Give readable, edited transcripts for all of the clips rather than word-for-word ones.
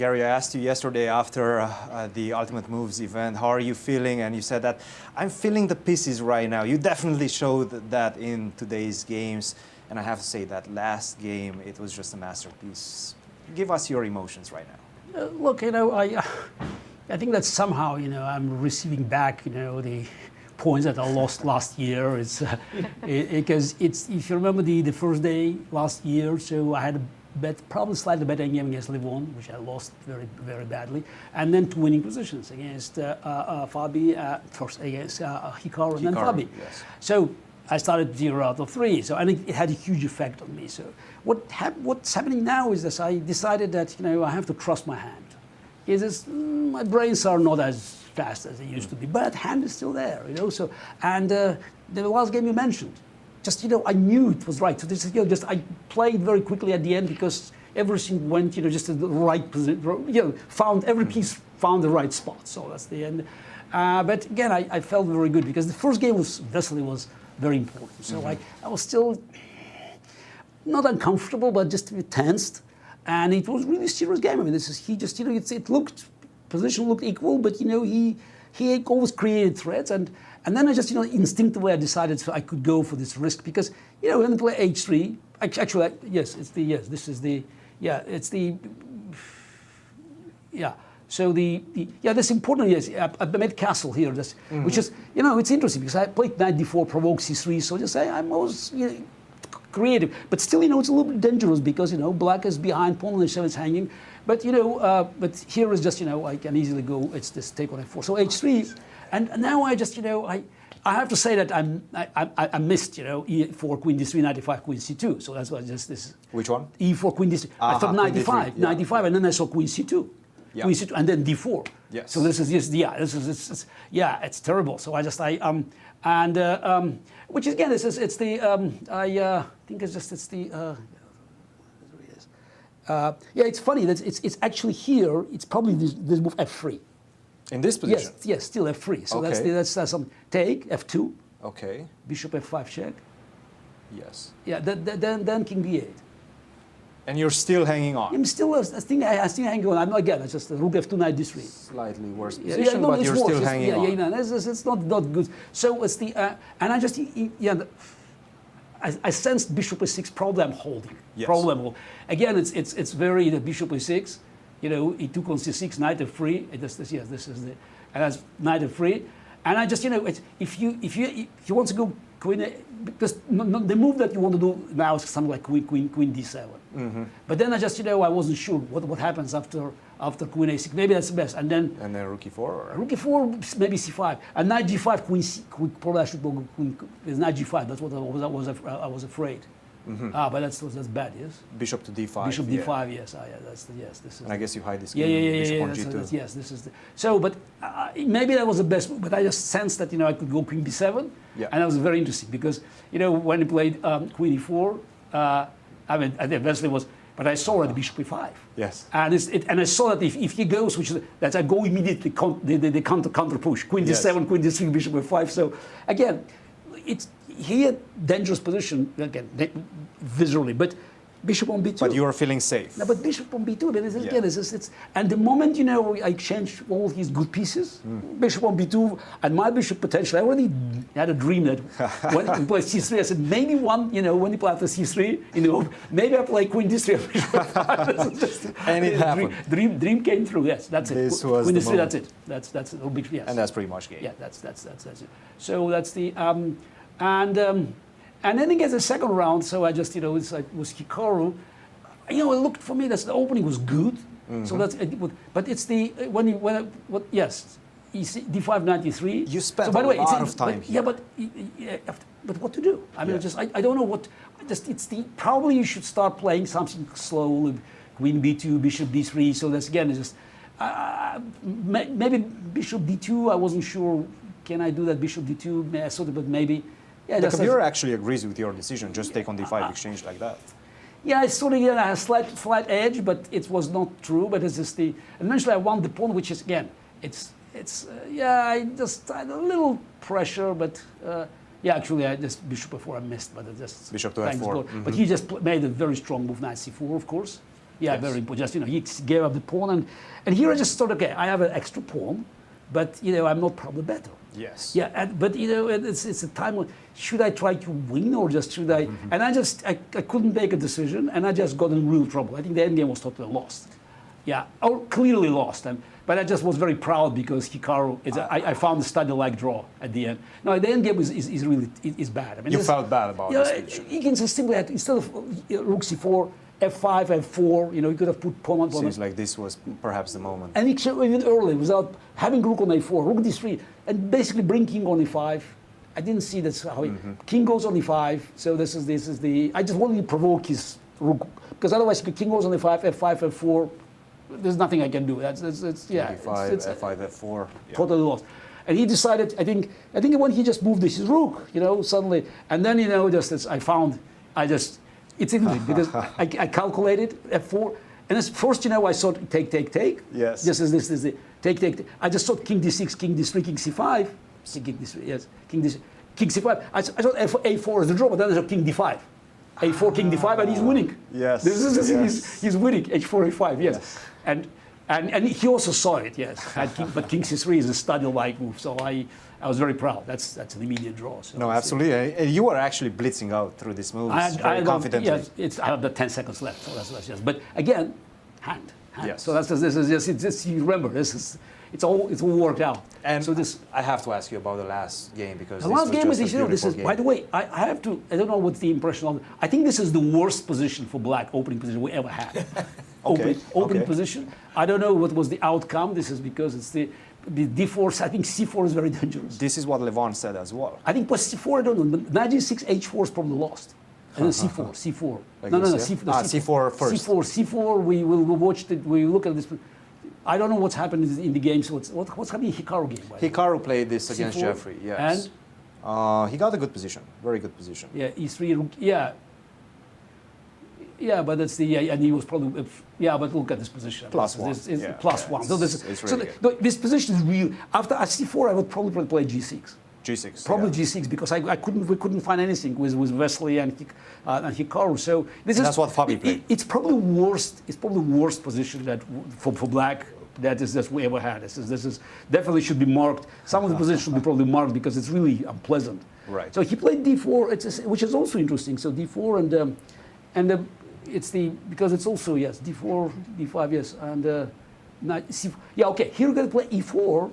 Garry, I asked you yesterday after the Ultimate Moves event, how are you feeling? And you said that, I'm feeling the pieces right now. You definitely showed that in today's games. And I have to say that last game, it was just a masterpiece. Give us your emotions right now. Look, I think that somehow, I'm receiving back, the points that I lost last year. It's because if you remember the first day last year, so I had a probably slightly better game against Levon, which I lost very, very badly, and then 2 winning positions against Fabi, first against Hikaru, and then Fabi. Yes. So I started 0 out of 3. So I think it had a huge effect on me. So what's happening now is that I decided that I have to trust my hand. My brains are not as fast as they used to be, but hand is still there. So and the last game you mentioned. Just I knew it was right. So this is just I played very quickly at the end because everything went just at the right position. Found every piece found the right spot. So that's the end. But again, I felt very good because the first game was very important. So I was still not uncomfortable, but just a bit tensed, and it was really a serious game. I mean, position looked equal, but he always created threats and then I just, instinctively I decided so I could go for this risk because, when I play H3, actually, yes, it's that's important, yes. I made castle here, which is, it's interesting because I played knight d4, provoke c3, so just I'm always, creative, but still, it's a little bit dangerous because, black is behind, pawn on h7 is hanging, but, but here is just, I can easily go, it's this take on f4, so h3, and now I just, I have to say that I missed, e4, queen d3, knight d5, queen c2. So that's why just this. Which one? E4, queen d3. I thought knight d5, knight d5, and then I saw queen c2, queen c2, and then d4. Yes. So this is just it's terrible. So I just which again it's the I think it's the. It's funny that it's actually here. It's probably this move f3. In this position? Yes, still f3. So okay. that's some take, f2. Okay. Bishop f5 check. Yes. Yeah, then king b8. And you're still hanging on? I'm still, I think hanging on. I'm not, again, it's just rook f2, knight d3. Slightly worse position, but you're still hanging on. It's not good. So it's the, and I just, I sensed bishop e6 problem holding. Yes. Again, it's very, the bishop e6. E2 on c6, knight f3. This is the, and that's knight f3. And I just, if you want to go queen, because the move that you want to do now is something like queen d7. Mm-hmm. But then I just, I wasn't sure what happens after queen a6. Maybe that's the best. And then rook e4. Or? Rook e4, maybe c5, and knight g5, queen c. Probably I should go queen. It's knight g5. That's what I was afraid. Mm-hmm. But that's bad, yes. Bishop to d5. Bishop d5, yes. This is. And I guess you hide this game. Bishop on g2. Yes, this is. So, but maybe that was the best move. But I just sensed that I could go queen b7, and that was very interesting because when he played queen e4, I mean, eventually was. But I saw that bishop e5. Yes. And I saw that if he goes, that I go immediately the counter push, queen d7, queen d3, bishop e5. So again, he had dangerous position again visually, but bishop on b2. But you are feeling safe. No, but bishop on b2. Again, and the moment I changed all his good pieces, bishop on b2, and my bishop potentially. I already had a dream that when he played c3, I said maybe when he played after c3, maybe I play queen d3, bishop f5. And it happened. Dream came through. Yes, that's it. This was queen the d3. moment. That's it. That's yes. And that's pretty much game. Yeah, that's it. So that's the and then against the second round, so I just, it was Hikaru. It looked for me that the opening was good. Mm-hmm. So that's, but it's the, yes, d5, knight d3. You spent a lot of time here. Yeah, but what to do? I mean, I don't know what, probably you should start playing something slow, queen b2, bishop d3. So that's, again, it's just, maybe bishop d2, I wasn't sure, can I do that bishop d2? I thought about maybe. Yeah, the computer actually agrees with your decision. Just take on d5 exchange like that. Yeah, it's sort of a slight edge, but it was not true. But it's just and eventually I won the pawn, which is again, I just had a little pressure, but actually I just bishop before I missed, but it just bishop to f4. Mm-hmm. But he just made a very strong move, knight c4, of course. Yeah, Yes. very important. Just, he gave up the pawn, and here I just thought, okay, I have an extra pawn, but, I'm not probably better. Yes. Yeah, but, it's a time when, should I try to win or just should I? And I couldn't make a decision, and I just got in real trouble. I think the endgame was totally lost. Yeah, or clearly lost. But I just was very proud because Hikaru, I found a study-like draw at the end. No, the endgame is really bad. I mean, You felt bad about this position. You can just simply, instead of rook c4, f5, f4, you could have put pawn on pawn. Seems like this was perhaps the moment. And even early, without having rook on a4, rook d3, and basically bring king on e5. I didn't see that's how king goes on e5. So this is the. I just wanted to provoke his rook because otherwise king goes on e5, f5, f4. There's nothing I can do. It's E5, f5, f4. Yeah. Totally lost. And he decided. I think when he just moved his rook, suddenly, and then just as it's interesting because I calculated f4, and first I thought take. Yes. Just as this is the take. I just thought king d6, king d3, king c5. King d3, yes, king c5. I thought a4 is the draw, but then there's a king d5. A4, king d5, and he's winning. Yes. He's winning. H4, a5. Yes. And he also saw it. Yes. But king c3 is a study-like move, so I was very proud. That's an immediate draw. So No, absolutely. And you were actually blitzing out through this move very confidently. Yes, I have the 10 seconds left, so that's just. But again, hand. Yes. So this is just you remember it's all worked out. And so I have to ask you about the last game because the last game this is by the way, I have to. I don't know what's the impression of. I think this is the worst position for black, opening position we ever had. Opening position. I don't know what was the outcome. This is because it's the d4. I think c4 is very dangerous. This is what Levon said as well. I think was c4. I don't know. Knight g6, h4 is probably lost. And then c4. Like No. this, yeah? C4 first. C4. We will watch it. We look at this. I don't know what's happened in the game. So what's happening in Hikaru game? Hikaru played this against C4, Jeffrey. Yes. And he got a good position. Very good position. yeah, e3. Yeah, but that's and he was probably but look at this position. Plus one. This Yeah, plus yeah, one. So really good. this position is real. After c4, I would probably play g6. G6. Probably yeah. G6 because we couldn't find anything with Wesley and Hikaru. So That's what Fabi played. It's probably worst. It's probably the worst position that for black that we ever had. This is definitely should be marked. Some of the positions should be probably marked because it's really unpleasant. Right. So he played d4, which is also interesting. So d4 and it's because it's also d4, d5 and c4. Yeah, okay. Here we're going to play e4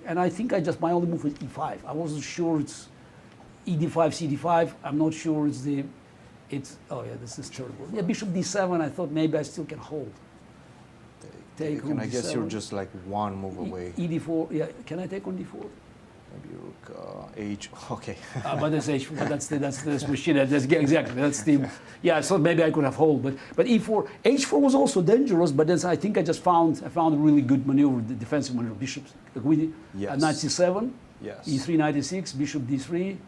and I think my only move is e5. I wasn't sure it's e d5, cd5. I'm not sure this is terrible. Yeah, bishop d7. I thought maybe I still can hold. Take and I guess d7. you're just like one move away. E d4. Yeah, can I take on d4? Maybe rook h. Okay. But that's h4. But that's this machine. Exactly. That's the. Yeah, so maybe I could have hold, but e4, h4 was also dangerous. But I think I found a really good maneuver, the defensive maneuver. Bishop, queen, Yes. knight c7. Yes. E3, knight e6, bishop d3,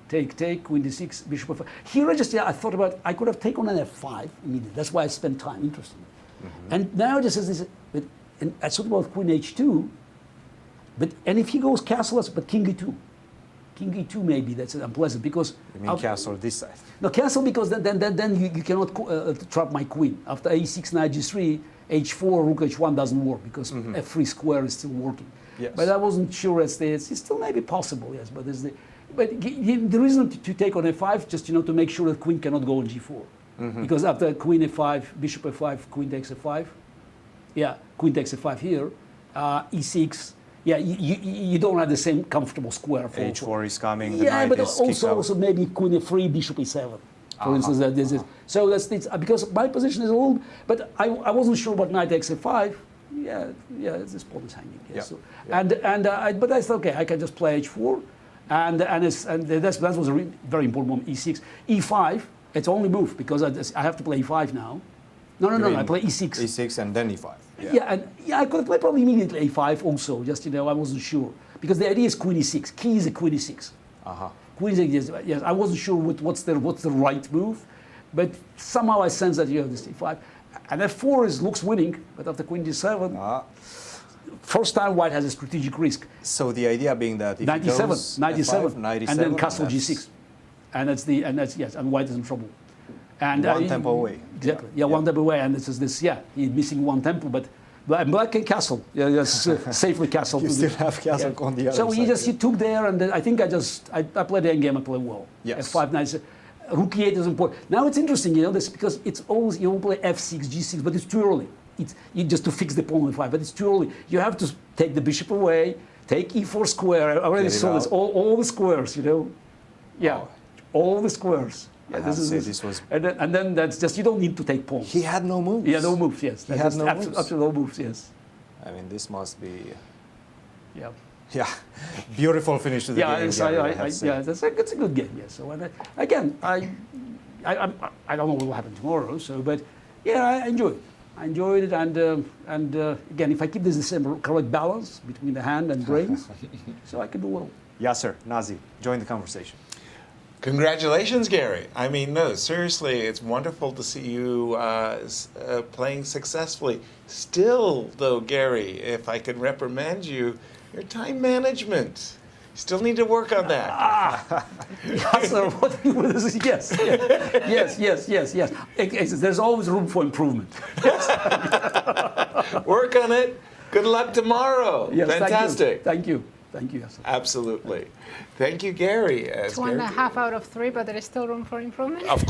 take, queen d6, bishop f5. Here I thought about I could have taken on f5 immediately. That's why I spent time. Interesting. And now just as this, and I thought about queen h2. And if he goes castle, but king e2 maybe that's unpleasant because. You mean castle this side? No, castle because then you cannot trap my queen. After a6, knight g3, h4, rook h1 doesn't work because f3 square is still working. Yes. But I wasn't sure it's still maybe possible, yes. But the reason to take on f5 just to make sure that queen cannot go on g4 because after queen f5, bishop f5, queen takes f5. Yeah, queen takes f5 here, e6. Yeah, you don't have the same comfortable square. For h4 is coming. The yeah, knight but is also maybe queen f3, bishop e7. For instance, this is so that's because my position is a little. But I wasn't sure about knight takes f5. Yeah, this pawn is hanging. Yeah, Yeah. so, Yeah. but I thought okay, I can just play h4, and that was a very important moment. E6, e5. It's only move because I have to play e5 now. No, I play e6. e6 and then e5. I could have played probably immediately a5 also. Just I wasn't sure because the idea is queen e6. Key is a queen e6. Queen e6. Yes, I wasn't sure what's the right move, but somehow I sense that this e5 and f4 looks winning, but after queen d7, first time white has a strategic risk. So the idea being that if 97, goes 97, F5, 97, and then castle g6, and that's yes, and white is in trouble. And One tempo away. Exactly. Yeah, one tempo away. And this is this. Yeah, he's missing one tempo, but black and castle. Yeah, yes, safely castle. You still have castle on the other So side. he took there, and then I think I played the end game. I played well. Yes. F5 nights. Rook E8 is important. Now it's interesting, this because it's always you play F6, G6, but it's too early. It's just to fix the pawn on 5, but it's too early. You have to take the bishop away, take E4 square. I already saw this. All the squares, Yeah, all the squares. Yeah, this was. And then that's just you don't need to take pawns. He had no moves. Yeah, no moves. Yes, He had no moves. Absolutely no moves. Yes. I mean, this must be. Yeah. Yeah, beautiful finish to the game. That's a good game. Yes. So again, I don't know what will happen tomorrow. So, but yeah, I enjoyed it. I enjoyed it, and again, if I keep this the same correct balance between the hand and brains, so I can do well. Yasser, Nazi, join the conversation. Congratulations, Gary. I mean, no, seriously, it's wonderful to see you playing successfully. Still, though, Gary, if I could reprimand you, your time management. You still need to work on that. Yes. There's always room for improvement. Work on it. Good luck tomorrow. Yes, fantastic. Thank you. Yes. Absolutely. Thank you, Gary. 2.5 out of 3, but there is still room for improvement. Of